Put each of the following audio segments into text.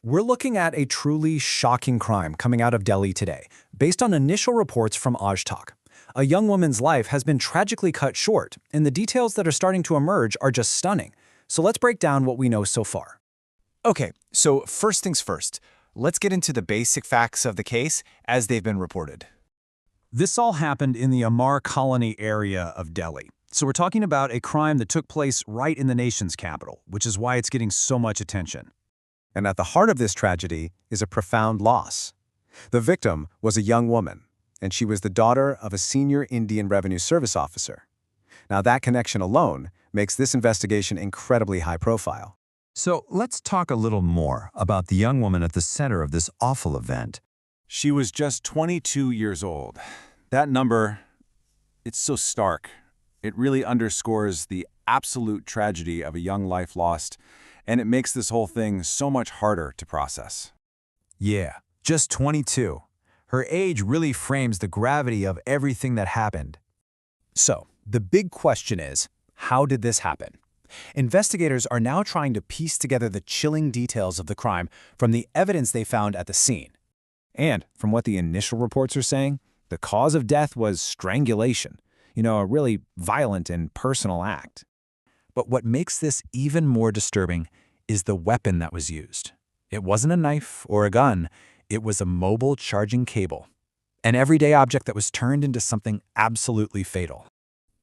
We're looking at a truly shocking crime coming out of Delhi today, based on initial reports from Ajtak. A young woman's life has been tragically cut short, and the details that are starting to emerge are just stunning. So let's break down what we know so far. Okay, so first things first, let's get into the basic facts of the case as they've been reported. This all happened in the Amar colony area of Delhi. So we're talking about a crime that took place right in the nation's capital, which is why it's getting so much attention. And at the heart of this tragedy is a profound loss. The victim was a young woman, and she was the daughter of a senior Indian Revenue Service officer. Now that connection alone makes this investigation incredibly high profile. So let's talk a little more about the young woman at the center of this awful event. She was just 22 years old. That number, it's so stark. It really underscores the absolute tragedy of a young life lost, and it makes this whole thing so much harder to process. Yeah, just 22. Her age really frames the gravity of everything that happened. So, the big question is, how did this happen? Investigators are now trying to piece together the chilling details of the crime from the evidence they found at the scene. And from what the initial reports are saying, the cause of death was strangulation. A really violent and personal act. But what makes this even more disturbing is the weapon that was used. It wasn't a knife or a gun, it was a mobile charging cable, an everyday object that was turned into something absolutely fatal.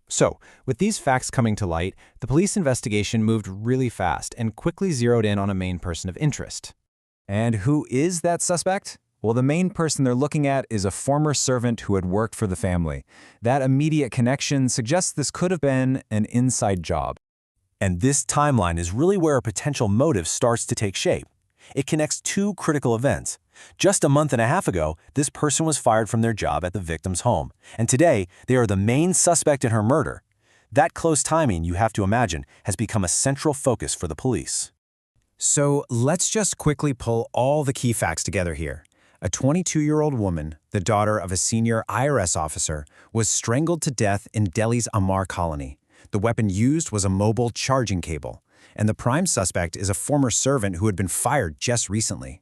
So, with these facts coming to light, the police investigation moved really fast and quickly zeroed in on a main person of interest. And who is that suspect? Well, the main person they're looking at is a former servant who had worked for the family. That immediate connection suggests this could have been an inside job. And this timeline is really where a potential motive starts to take shape. It connects two critical events. Just a month and a half ago, this person was fired from their job at the victim's home. And today, they are the main suspect in her murder. That close timing, you have to imagine, has become a central focus for the police. So let's just quickly pull all the key facts together here. A 22-year-old woman, the daughter of a senior IRS officer, was strangled to death in Delhi's Amar colony. The weapon used was a mobile charging cable, and the prime suspect is a former servant who had been fired just recently.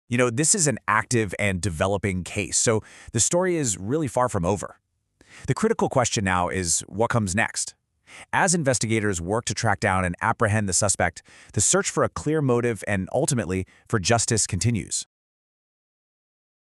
This is an active and developing case, so the story is really far from over. The critical question now is what comes next? As investigators work to track down and apprehend the suspect, the search for a clear motive and ultimately for justice continues.